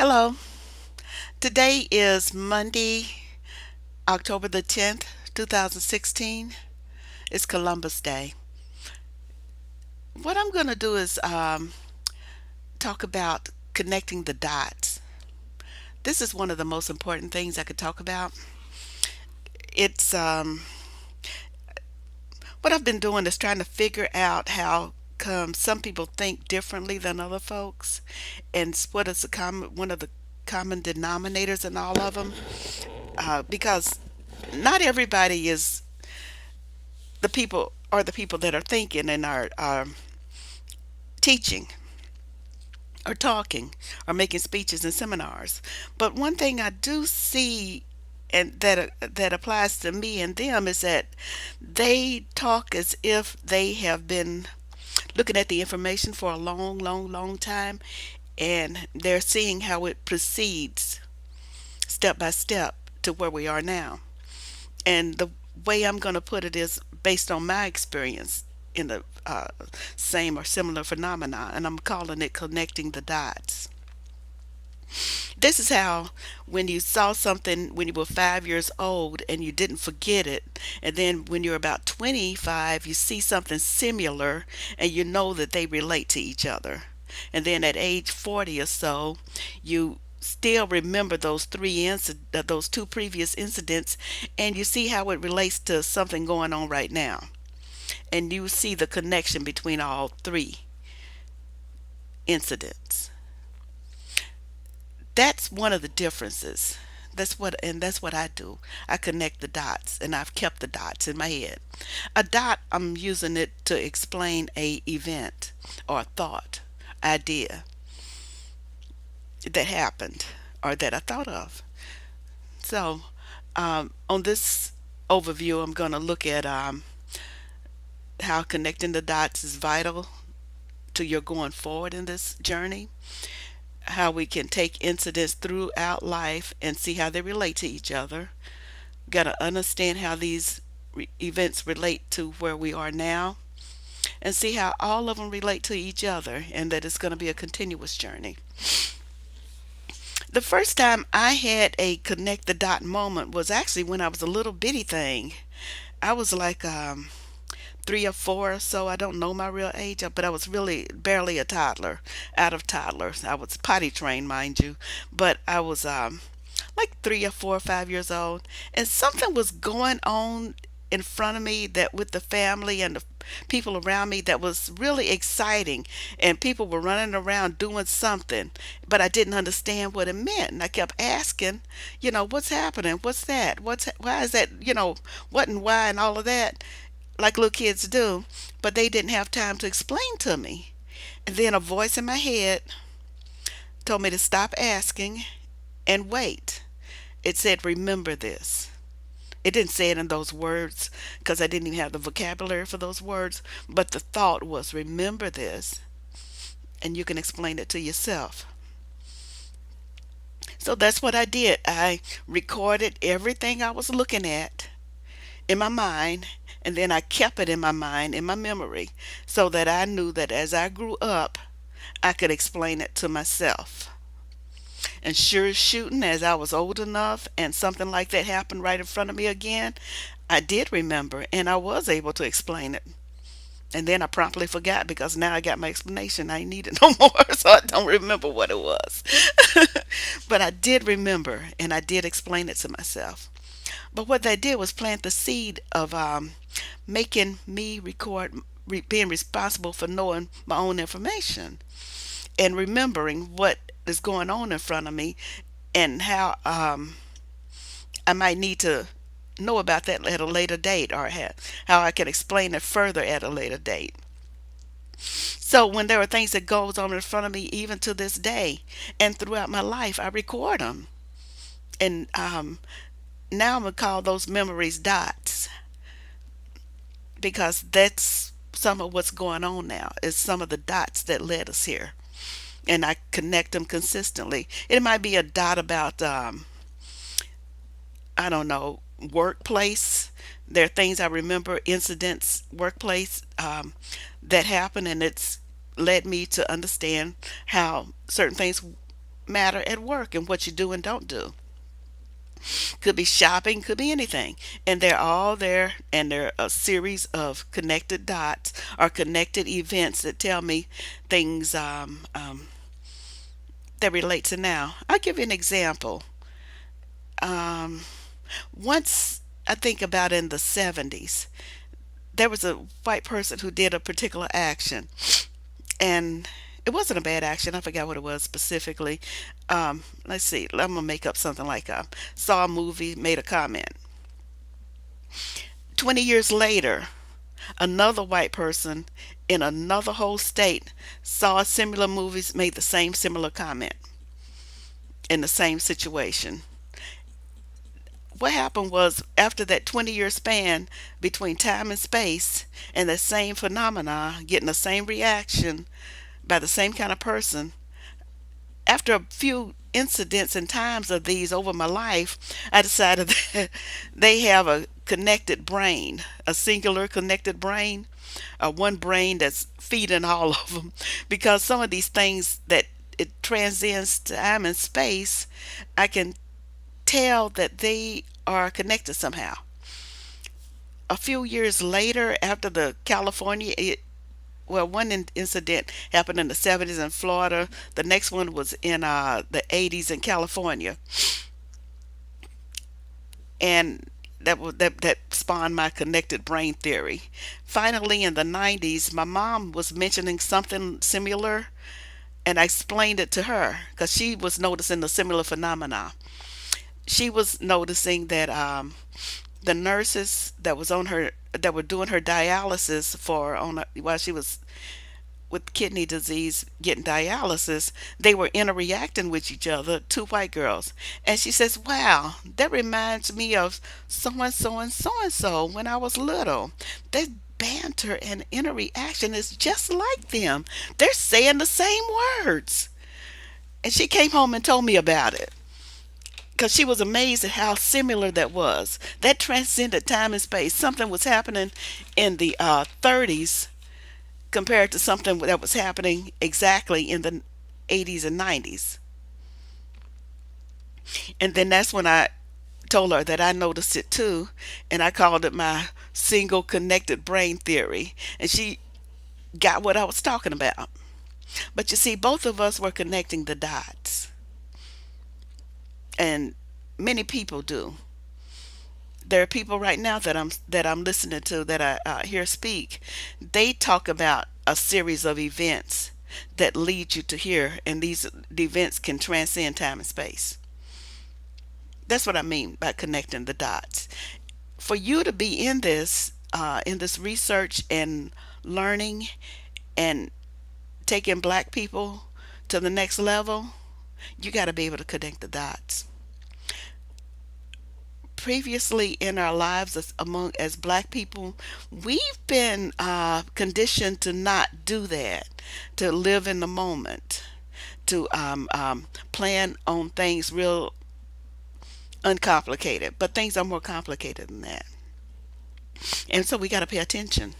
Hello. Today is Monday, October the 10th, 2016. It's Columbus Day. What I'm going to do is talk about connecting the dots. This is one of the most important things I could talk about. It's what I've been doing is trying to figure out how come some people think differently than other folks, and what is one of the common denominators in all of them. Because not everybody is the people that are thinking and are teaching or talking or making speeches and seminars. But one thing I do see and that applies to me and them is that they talk as if they have been looking at the information for a long, long, long time, and they're seeing how it proceeds step by step to where we are now. And the way I'm going to put it is based on my experience in the same or similar phenomena, and I'm calling it connecting the dots. This is how, when you saw something when you were 5 years old and you didn't forget it, and then when you're about 25, you see something similar and you know that they relate to each other. And then at age 40 or so, you still remember those two previous incidents, and you see how it relates to something going on right now. And you see the connection between all three incidents. That's one of the differences. That's what I do. I connect the dots, and I've kept the dots in my head. A dot, I'm using it to explain a event or a thought, idea that happened or that I thought of. So, on this overview, I'm going to look at how connecting the dots is vital to your going forward in this journey, how we can take incidents throughout life and see how they relate to each other. Got to understand how these events relate to where we are now, and see how all of them relate to each other, and that it's going to be a continuous journey. The first time I had a connect the dot moment was actually when I was a little bitty thing. I was like 3 or 4 or so. I don't know my real age, but I was really barely a toddler, out of toddlers. I was potty trained, mind you, but I was like 3 or 4 or 5 years old, and something was going on in front of me that with the family and the people around me that was really exciting, and people were running around doing something, but I didn't understand what it meant, and I kept asking, what's happening, what's that, why is that, what and why and all of that, like little kids do, but they didn't have time to explain to me. And then a voice in my head told me to stop asking and wait. It said, remember this. It didn't say it in those words because I didn't even have the vocabulary for those words, but the thought was, remember this, and you can explain it to yourself. So that's what I did. I recorded everything I was looking at in my mind, and then I kept it in my mind, in my memory, so that I knew that as I grew up, I could explain it to myself. And sure as shooting, as I was old enough and something like that happened right in front of me again, I did remember and I was able to explain it. And then I promptly forgot because now I got my explanation. I ain't need it no more, so I don't remember what it was. But I did remember and I did explain it to myself. But what they did was plant the seed of making me being responsible for knowing my own information and remembering what is going on in front of me, and how I might need to know about that at a later date, or how I can explain it further at a later date. So when there are things that goes on in front of me, even to this day and throughout my life, I record them. And now I'm gonna call those memories dots, because that's some of what's going on now. Is some of the dots that led us here, and I connect them consistently. It might be a dot about I don't know, workplace. There are things I remember, incidents, workplace, that happened, and it's led me to understand how certain things matter at work and what you do and don't do. Could be shopping, could be anything. And they're all there, and they're a series of connected dots or connected events that tell me things that relate to now. I'll give you an example. Um, Once, I think about in the 70s, there was a white person who did a particular action, and it wasn't a bad action. I forgot what it was specifically. Let's see. I'm gonna make up something like saw a movie, made a comment. 20 years later, another white person in another whole state saw similar movies, made the same similar comment in the same situation. What happened was, after that 20-year span between time and space, and the same phenomena getting the same reaction by the same kind of person, after a few incidents and times of these over my life, I decided that they have a connected brain, a singular connected brain, one brain that's feeding all of them. Because some of these things that it transcends time and space, I can tell that they are connected somehow. A few years later, after the California, well, one incident happened in the 70s in Florida. The next one was in the 80s in California, and that spawned my connected brain theory. Finally, in the 90s, my mom was mentioning something similar, and I explained it to her because she was noticing the similar phenomena. She was noticing that the nurses that were doing her dialysis while she was with kidney disease getting dialysis, they were interacting with each other, two white girls. And she says, wow, that reminds me of so and so and so and so when I was little. Their banter and interaction is just like them. They're saying the same words. And she came home and told me about it because she was amazed at how similar that was. That transcended time and space. Something was happening in the 30s compared to something that was happening exactly in the 80s and 90s. And then that's when I told her that I noticed it too, and I called it my single connected brain theory. And she got what I was talking about. But you see, both of us were connecting the dots, and many people do. There are people right now that I'm listening to that I hear speak. They talk about a series of events that lead you to here, and these events can transcend time and space. That's what I mean by connecting the dots. For you to be in this research and learning and taking black people to the next level, you got to be able to connect the dots. Previously in our lives as black people, we've been conditioned to not do that, to live in the moment, to plan on things real uncomplicated. But things are more complicated than that, and so we got to pay attention.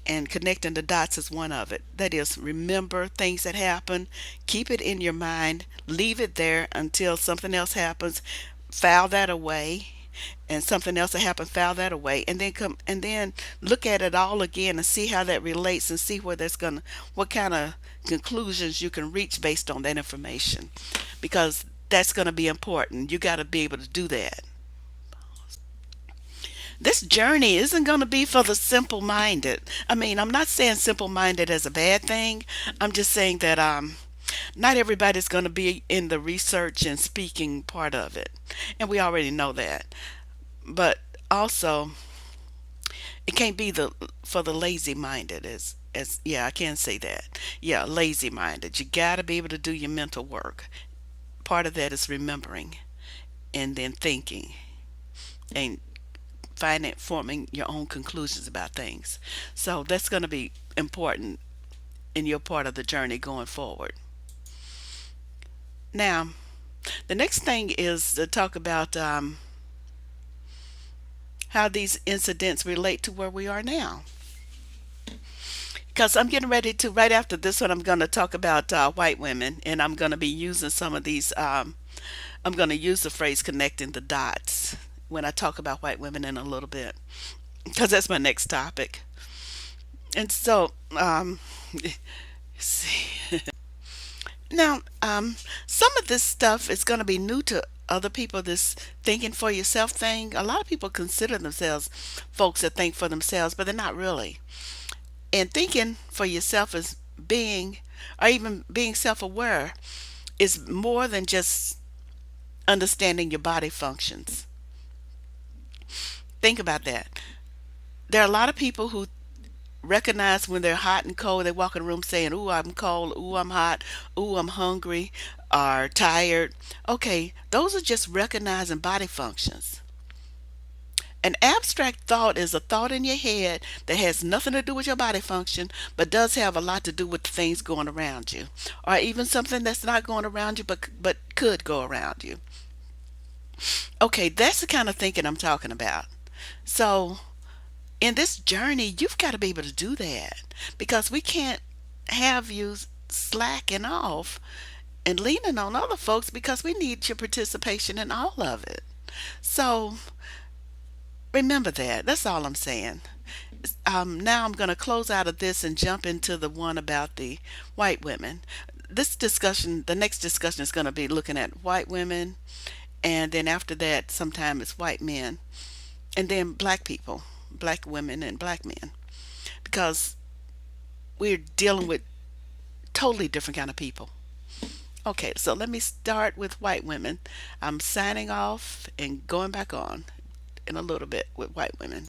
And connecting the dots is one of it. That is, remember things that happen, keep it in your mind, leave it there until something else happens, file that away, and something else will happen, file that away, and then come and then look at it all again and see how that relates, and see what kind of conclusions you can reach based on that information, because that's going to be important. You got to be able to do that. This journey isn't going to be for the simple minded. I mean, I'm not saying simple minded as a bad thing. I'm just saying that not everybody's going to be in the research and speaking part of it. And we already know that. But also, it can't be the for the lazy minded, as yeah, I can say that. Yeah, lazy minded. You got to be able to do your mental work. Part of that is remembering and then thinking and finding forming your own conclusions about things. So that's going to be important in your part of the journey going forward. Now, the next thing is to talk about how these incidents relate to where we are now. Because I'm getting ready to, right after this one, I'm going to talk about white women, and I'm going to be using some of these. I'm going to use the phrase connecting the dots when I talk about white women in a little bit, because that's my next topic. And so, let's see. Now, some of this stuff is going to be new to other people. This thinking for yourself thing. A lot of people consider themselves folks that think for themselves, but they're not really. And thinking for yourself is being, or even being self aware, is more than just understanding your body functions. Think about that. There are a lot of people who recognize when they're hot and cold. They walk in a room saying, "Ooh, I'm cold. Ooh, I'm hot. Ooh, I'm hungry," or tired. Okay, those are just recognizing body functions. An abstract thought is a thought in your head that has nothing to do with your body function, but does have a lot to do with the things going around you, or even something that's not going around you, but could go around you. Okay, that's the kind of thinking I'm talking about. So in this journey, you've got to be able to do that, because we can't have you slacking off and leaning on other folks, because we need your participation in all of it. So remember that. That's all I'm saying. Now I'm going to close out of this and jump into the one about the white women. This discussion, the next discussion is going to be looking at white women, and then after that, sometime it's white men, and then black people, black women, and black men, because we're dealing with totally different kind of people. Okay, so let me start with white women. I'm signing off and going back on in a little bit with white women.